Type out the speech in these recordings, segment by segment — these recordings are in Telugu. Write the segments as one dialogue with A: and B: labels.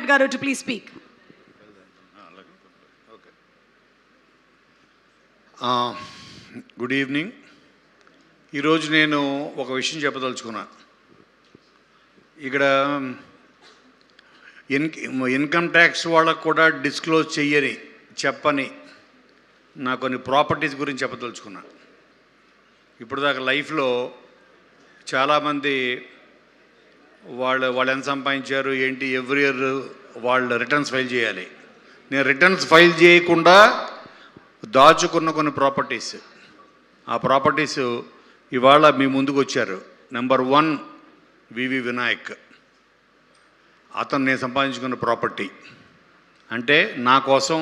A: Venkat Garu to please speak.
B: Good evening. ఈరోజు నేను ఒక విషయం చెప్పదలుచుకున్నా. ఇక్కడ ఇన్కమ్ ట్యాక్స్ వాళ్ళకు కూడా డిస్క్లోజ్ చెప్పని నా కొన్ని ప్రాపర్టీస్ గురించి చెప్పదలుచుకున్నా. ఇప్పుడు దాకా లైఫ్లో చాలామంది వాళ్ళు ఎంత సంపాదించారు ఏంటి ఎవ్రీ ఇయర్ వాళ్ళు రిటర్న్స్ ఫైల్ చేయాలి. నేను రిటర్న్స్ ఫైల్ చేయకుండా దాచుకున్న కొన్ని ప్రాపర్టీస్, ఆ ప్రాపర్టీస్ ఇవాళ మీ ముందుకు వచ్చారు. నెంబర్ 1 వివి వినాయక్. అతను నేను సంపాదించుకున్న ప్రాపర్టీ. అంటే నా కోసం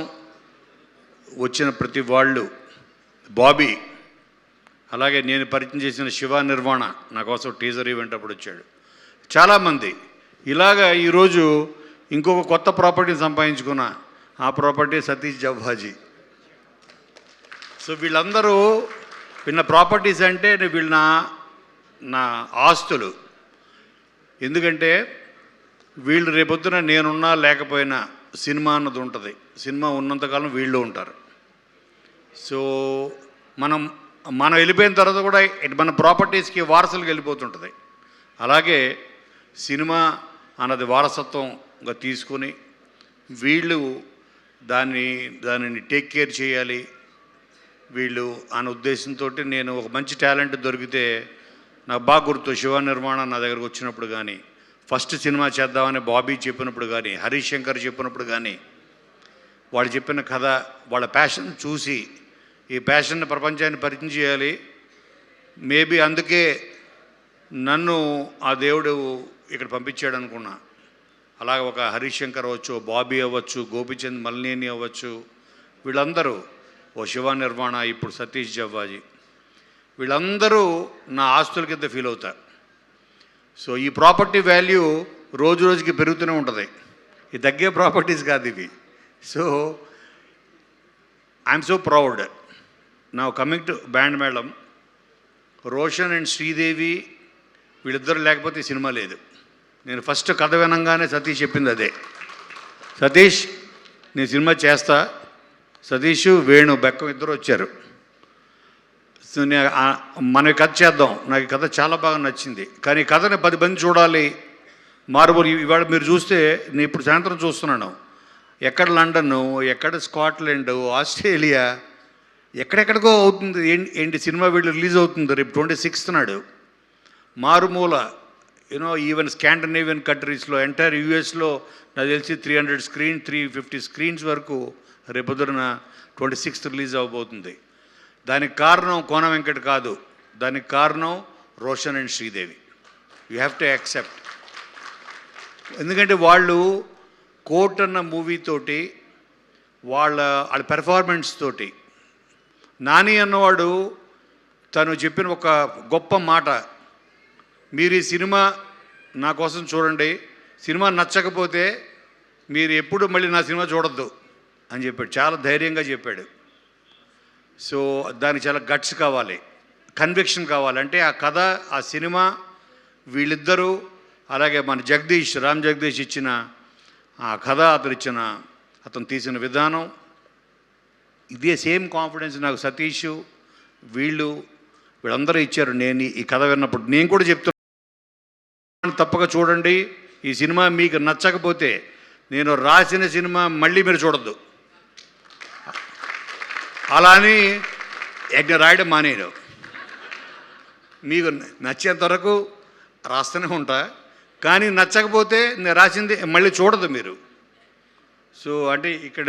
B: వచ్చిన ప్రతి వాళ్ళు, బాబీ, అలాగే నేను పరిచయం చేసిన శివ నిర్వాణ నా కోసం టీజర్ ఈవెంట్ అప్పుడు వచ్చాడు. చాలామంది ఇలాగా ఈరోజు ఇంకొక కొత్త ప్రాపర్టీని సంపాదించుకున్న ఆ ప్రాపర్టీ సతీష్ జవ్వాజీ. సో వీళ్ళందరూ వీళ్ళ ప్రాపర్టీస్ అంటే వీళ్ళ నా ఆస్తులు. ఎందుకంటే వీళ్ళు రేపొద్దున నేనున్నా లేకపోయినా సినిమా అన్నది ఉంటుంది. సినిమా ఉన్నంతకాలం వీళ్ళు ఉంటారు. సో మనం వెళ్ళిపోయిన తర్వాత కూడా మన ప్రాపర్టీస్కి వారసులకు వెళ్ళిపోతుంటుంది. అలాగే సినిమా అన్నది వారసత్వంగా తీసుకొని వీళ్ళు దానిని టేక్ కేర్ చేయాలి వీళ్ళు అనే ఉద్దేశంతో నేను ఒక మంచి టాలెంట్ దొరికితే నాకు బాగా గుర్తు. శివ నిర్మాణ నా దగ్గరకు వచ్చినప్పుడు కానీ, ఫస్ట్ సినిమా చేద్దామని బాబీ చెప్పినప్పుడు కానీ, హరీష్ శంకర్ చెప్పినప్పుడు కానీ, వాళ్ళు చెప్పిన కథ, వాళ్ళ ప్యాషన్ చూసి ఈ ప్యాషన్ని ప్రపంచాన్ని పరిచయం చేయాలి. మేబీ అందుకే నన్ను ఆ దేవుడు ఇక్కడ పంపించాడు అనుకున్నా. అలాగే ఒక హరీష్ శంకర్ అవ్వచ్చు, బాబీ అవ్వచ్చు, గోపిచంద్ మల్నేని అవ్వచ్చు, వీళ్ళందరూ, ఓ శివ నిర్మాణ, ఇప్పుడు సతీష్ జవ్వాజీ, వీళ్ళందరూ నా ఆస్తుల కింద ఫీల్ అవుతారు. సో ఈ ప్రాపర్టీ వాల్యూ రోజు రోజుకి పెరుగుతూనే ఉంటుంది. ఈ తగ్గే ప్రాపర్టీస్ కాదు ఇవి. So I'm so proud. నా కమింగ్ టు బ్యాండ్ మేళం, రోషన్ అండ్ శ్రీదేవి వీళ్ళిద్దరు లేకపోతే ఈ సినిమా లేదు. నేను ఫస్ట్ కథ వినంగానే సతీష్ చెప్పింది అదే. సతీష్ నేను సినిమా చేస్తా. సతీష్, వేణు, బెక్కం ఇద్దరు వచ్చారు. సో మన కథ చేద్దాం. నాకు ఈ కథ చాలా బాగా నచ్చింది, కానీ ఈ కథని 10 మంది చూడాలి. ఇవాళ మీరు చూస్తే నేను ఇప్పుడు సాయంత్రం చూస్తున్నాను, ఎక్కడ లండన్, ఎక్కడ స్కాట్లాండ్, ఆస్ట్రేలియా, ఎక్కడెక్కడికో అవుతుంది. ఏంటి సినిమా వీళ్ళు రిలీజ్ అవుతుంది రేపు 26th నాడు. మారుమూల ఈవెన్ స్కాండినేవియన్ కంట్రీస్లో, ఎంటైర్ యూఎస్లో నాకు తెలిసి 300 స్క్రీన్, 350 స్క్రీన్స్ వరకు రేపొద్దున 26th రిలీజ్ అవబోతుంది. దానికి కారణం కోన వెంకట్ కాదు, దానికి కారణం Roshan and Sridevi. You have to accept. ఎందుకంటే వాళ్ళు కోర్ట్ అన్న మూవీతోటి, వాళ్ళ పెర్ఫార్మెన్స్ తోటి, నాని అన్నవాడు తను చెప్పిన ఒక గొప్ప మాట, మీరు ఈ సినిమా నా కోసం చూడండి, సినిమా నచ్చకపోతే మీరు ఎప్పుడు మళ్ళీ నా సినిమా చూడొద్దు అని చెప్పాడు. చాలా ధైర్యంగా చెప్పాడు. సో దానికి చాలా గట్స్ కావాలి, కన్విక్షన్ కావాలి. అంటే ఆ కథ, ఆ సినిమా, వీళ్ళిద్దరూ, అలాగే మన రామ్ జగదీష్ ఇచ్చిన ఆ కథ, అతను తీసిన విధానం, ఇదే సేమ్ కాన్ఫిడెన్స్ నాకు సతీష్ వీళ్ళందరూ ఇచ్చారు. నేను ఈ కథ విన్నప్పుడు నేను కూడా చెప్తున్నాను, తప్పక చూడండి. ఈ సినిమా మీకు నచ్చకపోతే నేను రాసిన సినిమా మళ్ళీ మీరు చూడొద్దు. అలా అని రాయడం మానేయడం. మీకు నచ్చేంత వరకు రాస్తూనే ఉంటా, కానీ నచ్చకపోతే నేను రాసింది మళ్ళీ చూడదు మీరు. సో అంటే ఇక్కడ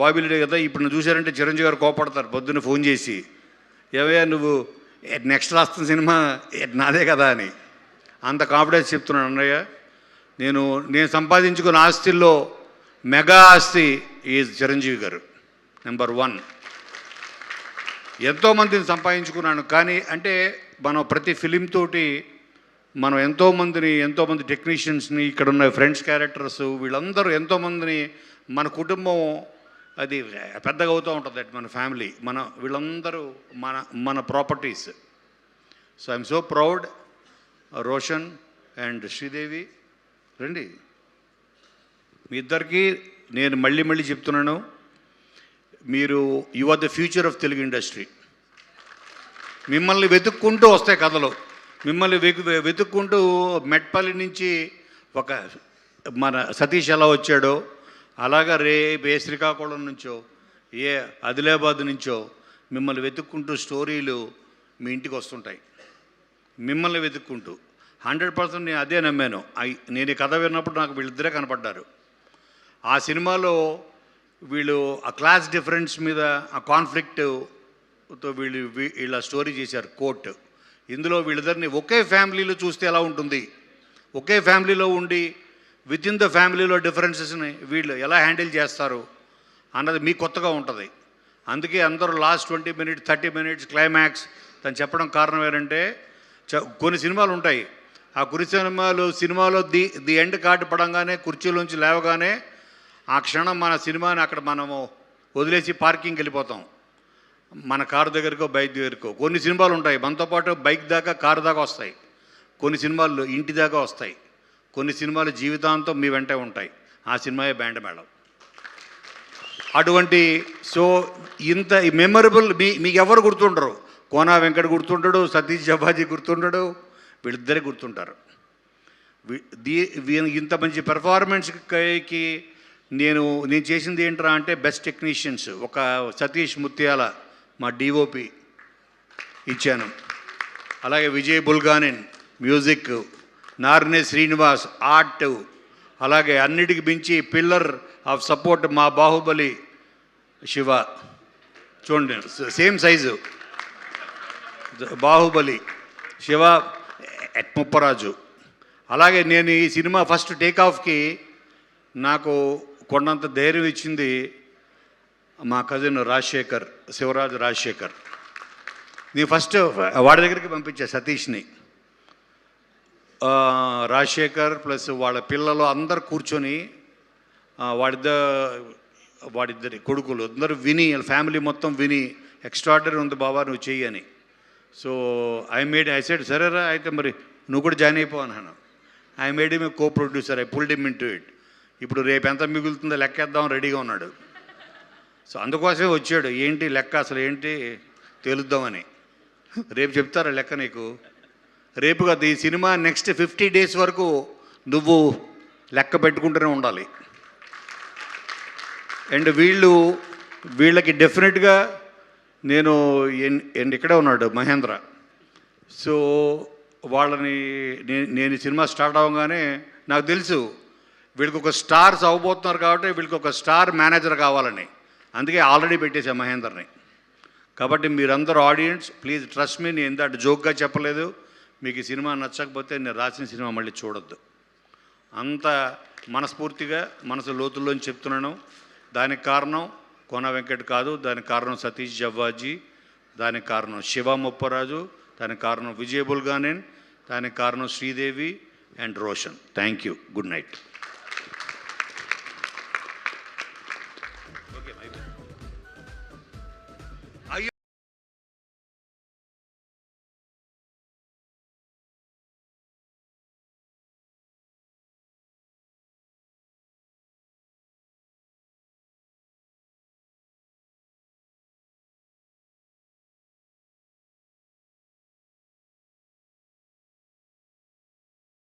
B: బాబీలుడే కదా. ఇప్పుడు నువ్వు చూశారంటే చిరంజీవి గారు కోపడతారు, పొద్దున్న ఫోన్ చేసి, ఏవయ్యా నువ్వు నెక్స్ట్ రాస్తున్న సినిమా నాదే కదా అని. అంత కాన్ఫిడెన్స్ చెప్తున్నాను అన్నయ్య. నేను సంపాదించుకున్న ఆస్తుల్లో మెగా ఆస్తి ఈజ్ చిరంజీవి గారు, నెంబర్ 1. ఎంతోమందిని సంపాదించుకున్నాను, కానీ అంటే మనం ప్రతి ఫిలిం తోటి మనం ఎంతోమంది టెక్నీషియన్స్ని, ఇక్కడ ఉన్న ఫ్రెండ్స్ క్యారెక్టర్స్, వీళ్ళందరూ ఎంతోమందిని, మన కుటుంబం అది పెద్దగా అవుతూ ఉంటుంది. మన ఫ్యామిలీ, వీళ్ళందరూ మన properties. So I'm so proud. Roshan and Sridevi రండి. మీ ఇద్దరికీ నేను మళ్ళీ మళ్ళీ చెప్తున్నాను, మీరు you are the future of Telugu industry. మిమ్మల్ని వెతుక్కుంటూ వస్తాయి కథలు, మిమ్మల్ని వెతుక్కుంటూ మెట్పల్లి నుంచి ఒక మన సతీష్ ఎలా వచ్చాడో అలాగా రేపు శ్రీకాకుళం నుంచో ఏ ఆదిలాబాద్ నుంచో మిమ్మల్ని వెతుక్కుంటూ స్టోరీలు మీ ఇంటికి వస్తుంటాయి. మిమ్మల్ని వెతుక్కుంటూ 100% నేను అదే నమ్మాను. నేను ఈ కథ విన్నప్పుడు నాకు వీళ్ళిద్దరే కనపడ్డారు. ఆ సినిమాలో వీళ్ళు ఆ క్లాస్ డిఫరెన్స్ మీద ఆ కాన్ఫ్లిక్ట్తో వీళ్ళ స్టోరీ చేశారు కోర్టు. ఇందులో వీళ్ళిద్దరిని ఒకే ఫ్యామిలీలో చూస్తే ఎలా ఉంటుంది, ఒకే ఫ్యామిలీలో ఉండి విత్ ఇన్ ద ఫ్యామిలీలో డిఫరెన్సెస్ని వీళ్ళు ఎలా హ్యాండిల్ చేస్తారు అన్నది మీకు కొత్తగా ఉంటుంది. అందుకే అందరూ లాస్ట్ 20 minutes 30 minutes క్లైమాక్స్ తను చెప్పడం కారణం ఏంటంటే, కొన్ని సినిమాలు ఉంటాయి, ఆ సినిమాలో ది ఎండ్ కార్డు పడంగానే కుర్చీలోంచి లేవగానే ఆ క్షణం మన సినిమాని అక్కడ మనము వదిలేసి పార్కింగ్కి వెళ్ళిపోతాం, మన కారు దగ్గరకో బైక్ దగ్గరకో. కొన్ని సినిమాలు ఉంటాయి మనతో పాటు బైక్ దాకా కారు దాకా వస్తాయి, కొన్ని సినిమాలు ఇంటి దాకా వస్తాయి, కొన్ని సినిమాలు జీవితాంతం మీ వెంటే ఉంటాయి. ఆ సినిమాయే బ్యాండ్ మేళం. అటువంటి సో ఇంత మెమరబుల్ మీకు ఎవరు గుర్తుండరు. కోనా వెంకట్ గుర్తుంటాడు, సతీష్ జవ్వాజీ గుర్తుంటాడు, వీళ్ళిద్దరే గుర్తుంటారు. ఇంత మంచి పెర్ఫార్మెన్స్కి నేను చేసింది ఏంట్రా అంటే బెస్ట్ టెక్నీషియన్స్ ఒక సతీష్ ముత్యాల మా డిఓపి ఇచ్చాను, అలాగే విజయ్ బుల్గానిన్ మ్యూజిక్, నార్నే శ్రీనివాస్ ఆర్ట్, అలాగే అన్నిటికి మించి పిల్లర్ ఆఫ్ సపోర్ట్ మా బాహుబలి శివ, చూడండి సేమ్ సైజు బాహుబలి శివ ముప్పరాజు. అలాగే నేను ఈ సినిమా ఫస్ట్ టేకాఫ్కి నాకు కొండంత ధైర్యం ఇచ్చింది మా కజిన్ రాజశేఖర్, శివరాజు రాజశేఖర్. నేను ఫస్ట్ వాడి దగ్గరికి పంపించా సతీష్ని. రాజశేఖర్ ప్లస్ వాళ్ళ పిల్లలు అందరు కూర్చొని వాడిద్దరి కొడుకులు అందరూ విని, ఫ్యామిలీ మొత్తం విని ఎక్స్ట్రాడనరీ ఉంది బాబా నువ్వు చెయ్యి అని. సో ఐ సెడ్ సరేరా అయితే మరి నువ్వు కూడా జాయిన్ అయిపో అన్నాను. I made him co producer, I pulled him into it. ఇప్పుడు రేపు ఎంత మిగులుతుందో లెక్కేద్దాం రెడీగా ఉన్నాడు. సో అందుకోసమే వచ్చాడు, ఏంటి లెక్క అసలు ఏంటి తేలుద్దామని. రేపు చెప్తారా లెక్క నీకు, రేపు కాదు ఈ సినిమా నెక్స్ట్ 50 days వరకు నువ్వు లెక్క పెట్టుకుంటూనే ఉండాలి. అండ్ వీళ్ళకి డెఫినెట్గా నేను ఇక్కడే ఉన్నాడు మహేంద్ర. సో వాళ్ళని నేను సినిమా స్టార్ట్ అవ్వగానే నాకు తెలుసు వీళ్ళకి ఒక స్టార్స్ అవ్వబోతున్నారు కాబట్టి వీళ్ళకి ఒక స్టార్ మేనేజర్ కావాలని, అందుకే ఆల్రెడీ పెట్టేశా మహేందర్ని. కాబట్టి మీరందరూ ఆడియన్స్ ప్లీజ్ ట్రస్ట్ మీ, నేను ఎంత జోక్గా చెప్పలేదు. మీకు ఈ సినిమా నచ్చకపోతే నేను రాసిన సినిమా మళ్ళీ చూడొద్దు, అంత మనస్ఫూర్తిగా మనసు లోతుల్లోంచి చెప్తున్నాను. దానికి కారణం కోన వెంకట్ కాదు, దానికి కారణం సతీష్ జవ్వాజీ, దానికి కారణం శివ ముప్పరాజు, దానికి కారణం విజయ్ బుల్గానిన్, దానికి కారణం Sridevi and Roshan. Thank you, good night.